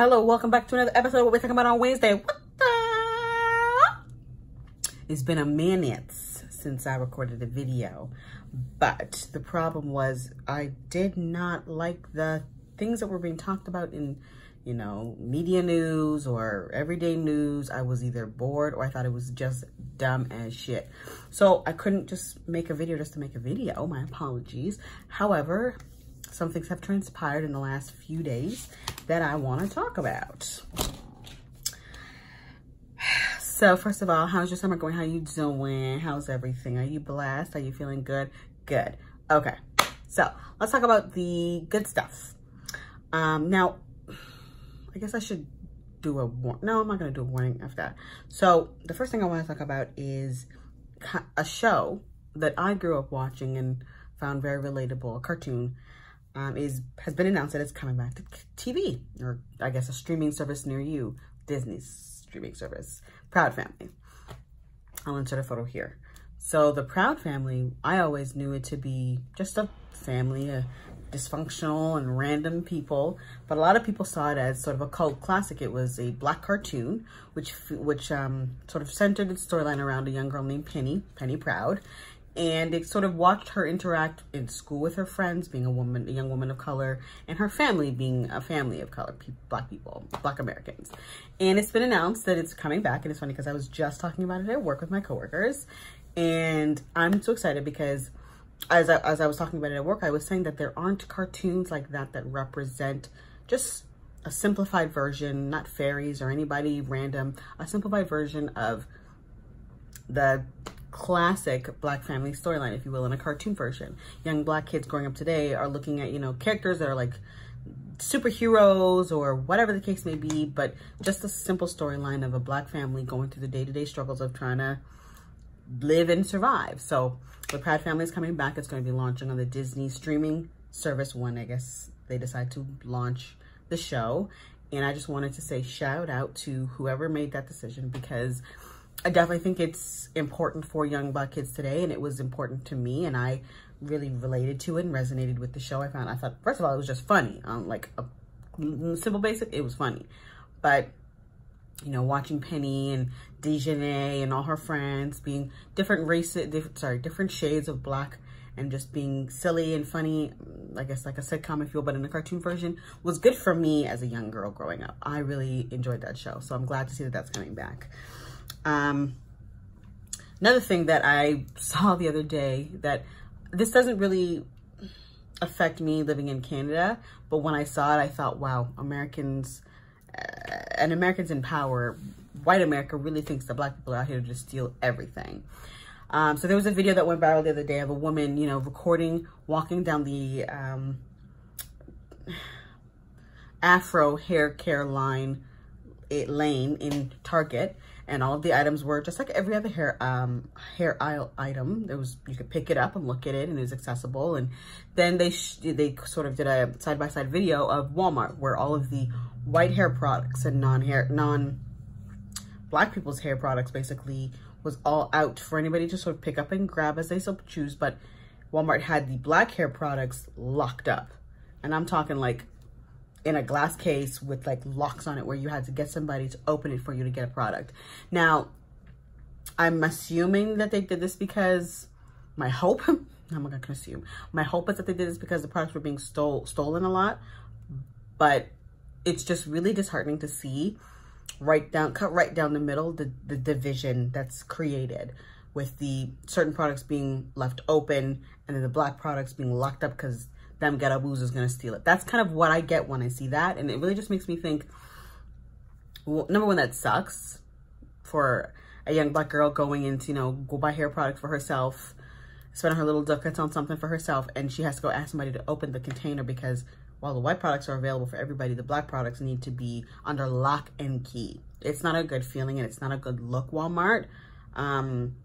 Hello, welcome back to another episode of what we're talking about on Wednesday. What the? It's been a minute since I recorded a video, but the problem was I did not like the things that were being talked about in, you know, media news or everyday news. I was either bored or I thought it was just dumb as shit. So I couldn't just make a video just to make a video. My apologies. However, some things have transpired in the last few days that I want to talk about. So first of all, how's your summer going? How you doing? How's everything? Are you blessed? Are you feeling good? Good. Okay. So let's talk about the good stuff. Now, I guess I should do a warning. No, I'm not going to do a warning after that. So the first thing I want to talk about is a show that I grew up watching and found very relatable, a cartoon. Has been announced that it's coming back to TV, or I guess a streaming service near you, Disney's streaming service, Proud Family. I'll insert a photo here. So the Proud Family, I always knew it to be just a family, a dysfunctional and random people, but a lot of people saw it as sort of a cult classic. It was a black cartoon, which sort of centered its storyline around a young girl named Penny Proud. And it sort of watched her interact in school with her friends, being a young woman of color, and her family being a family of color, black people, black Americans. And it's been announced that it's coming back. And it's funny because I was just talking about it at work with my coworkers. And I'm so excited because as I was talking about it at work, I was saying that there aren't cartoons like that that represent just a simplified version, not fairies or anybody random, a simplified version of the classic black family storyline, if you will, in a cartoon version. Young black kids growing up today are looking at, you know, characters that are like superheroes or whatever the case may be, but just a simple storyline of a black family going through the day-to-day struggles of trying to live and survive. So the Proud Family is coming back. It's going to be launching on the Disney streaming service when I guess they decide to launch the show. And I just wanted to say shout out to whoever made that decision, because I definitely think it's important for young black kids today, and it was important to me, and I really related to it and resonated with the show. I thought, first of all, it was just funny. Like a simple basic, it was funny. But, you know, watching Penny and Dejanay and all her friends being different different shades of black and just being silly and funny, I guess like a sitcom, if you will, but in a cartoon version, was good for me as a young girl growing up. I really enjoyed that show, so I'm glad to see that that's coming back. Another thing that I saw the other day, that this doesn't really affect me living in Canada, but when I saw it, I thought, wow, Americans and Americans in power, white America really thinks that black people are out here to just steal everything. So there was a video that went viral the other day of a woman, you know, walking down the Afro hair care lane in Target. And all of the items were just like every other hair aisle item. You could pick it up and look at it, and it was accessible. And then they sort of did a side-by-side video of Walmart, where all of the white hair products and non-black people's hair products basically was all out for anybody to sort of pick up and grab as they so choose. But Walmart had the black hair products locked up, and I'm talking like in a glass case with like locks on it, where you had to get somebody to open it for you to get a product. Now, I'm assuming that they did this because my hope, I'm not gonna assume, my hope is that they did this because the products were being stolen a lot, but it's just really disheartening to see cut right down the middle, the division that's created with the certain products being left open and then the black products being locked up because them ghetto-boos is going to steal it. That's kind of what I get when I see that. And it really just makes me think, well, number one, that sucks for a young black girl going into, you know, go buy hair products for herself, spend her little ducats on something for herself, and she has to go ask somebody to open the container because while the white products are available for everybody, the black products need to be under lock and key. It's not a good feeling, and it's not a good look, Walmart. I'm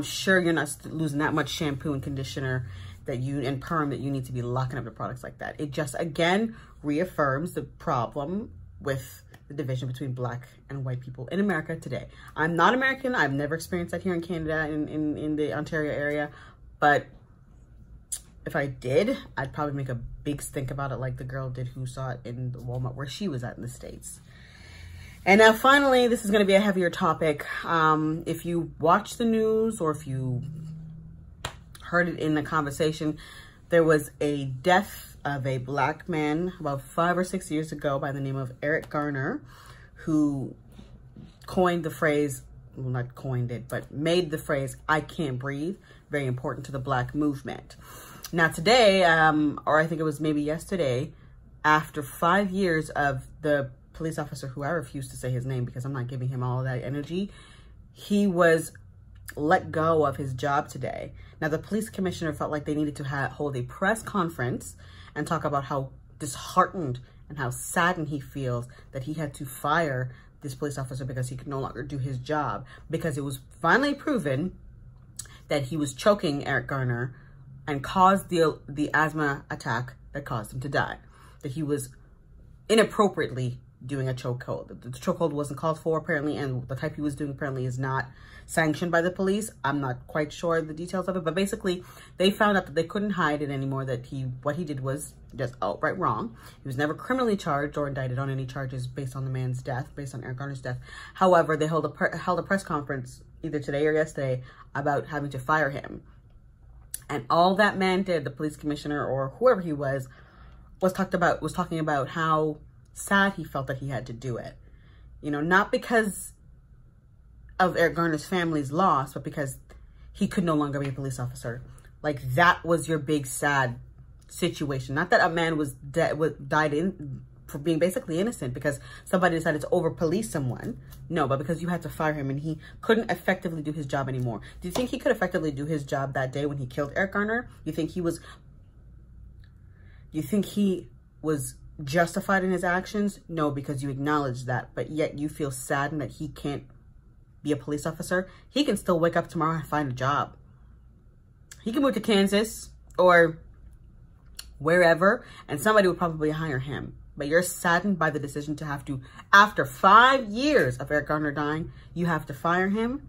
sure you're not losing that much shampoo and conditioner and perm that you need to be locking up the products like that. It just, again, reaffirms the problem with the division between black and white people in America today. I'm not American. I've never experienced that here in Canada, in the Ontario area, but if I did, I'd probably make a big stink about it like the girl did who saw it in the Walmart where she was at in the States. And now finally, this is going to be a heavier topic. If you watch the news or if you heard it in the conversation, there was a death of a black man about 5 or 6 years ago by the name of Eric Garner, who coined the phrase, well, not coined it, but made the phrase, "I can't breathe," very important to the black movement. Now today, or I think it was maybe yesterday, after 5 years of the police officer, who I refuse to say his name because I'm not giving him all of that energy, he was let go of his job today. Now the police commissioner felt like they needed to hold a press conference and talk about how disheartened and how saddened he feels that he had to fire this police officer because he could no longer do his job, because it was finally proven that he was choking Eric Garner and caused the asthma attack that caused him to die. That he was inappropriately doing a chokehold. The chokehold wasn't called for apparently, and the type he was doing apparently is not sanctioned by the police. I'm not quite sure the details of it, but basically they found out that they couldn't hide it anymore, that what he did was just outright wrong. He was never criminally charged or indicted on any charges based on the man's death, based on Eric Garner's death. However, they held a press conference either today or yesterday about having to fire him. And all that man did, the police commissioner or whoever he was talking about how sad he felt that he had to do it. You know, not because of Eric Garner's family's loss, but because he could no longer be a police officer. Like, that was your big sad situation. Not that a man died for being basically innocent because somebody decided to over-police someone. No, but because you had to fire him and he couldn't effectively do his job anymore. Do you think he could effectively do his job that day when he killed Eric Garner? You think he was justified in his actions? No, because you acknowledge that, but yet you feel saddened that he can't be a police officer. He can still wake up tomorrow and find a job. He can move to Kansas or wherever, and somebody would probably hire him. But you're saddened by the decision to have to, after 5 years of Eric Garner dying, you have to fire him.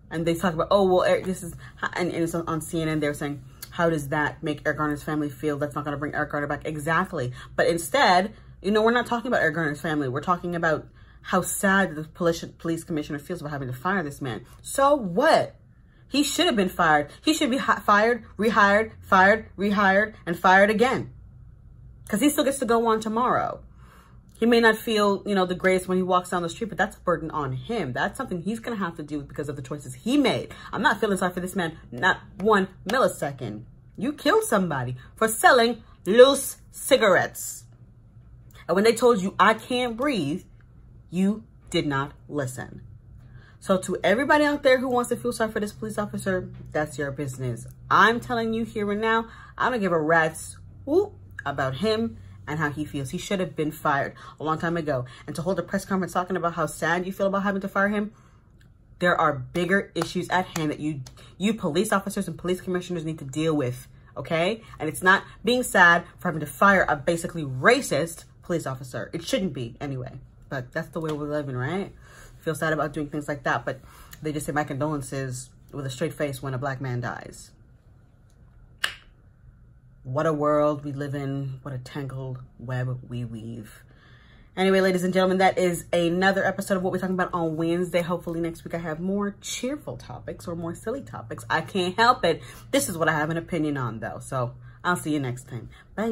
And they talk about, oh, well, Eric, this is, and it's on CNN, they're saying, how does that make Eric Garner's family feel? That's not going to bring Eric Garner back. Exactly. But instead, you know, we're not talking about Eric Garner's family. We're talking about how sad the police commissioner feels about having to fire this man. So what? He should have been fired. He should be fired, rehired, fired, rehired, and fired again. Because he still gets to go on tomorrow. He may not feel, you know, the greatest when he walks down the street, but that's a burden on him. That's something he's going to have to do because of the choices he made. I'm not feeling sorry for this man, not 1 millisecond. You killed somebody for selling loose cigarettes. And when they told you, I can't breathe, you did not listen. So to everybody out there who wants to feel sorry for this police officer, that's your business. I'm telling you here and now, I don't give a rat's whoop about him and how he feels. He should have been fired a long time ago. And to hold a press conference talking about how sad you feel about having to fire him, there are bigger issues at hand that you police officers and police commissioners need to deal with, okay? And it's not being sad for having to fire a basically racist police officer. It shouldn't be anyway, but that's the way we're living, right? Feel sad about doing things like that, but they just say my condolences with a straight face when a black man dies. What a world we live in. What a tangled web we weave. Anyway, ladies and gentlemen, that is another episode of what we're talking about on Wednesday. Hopefully next week I have more cheerful topics or more silly topics. I can't help it. This is what I have an opinion on, though. So I'll see you next time. Bye.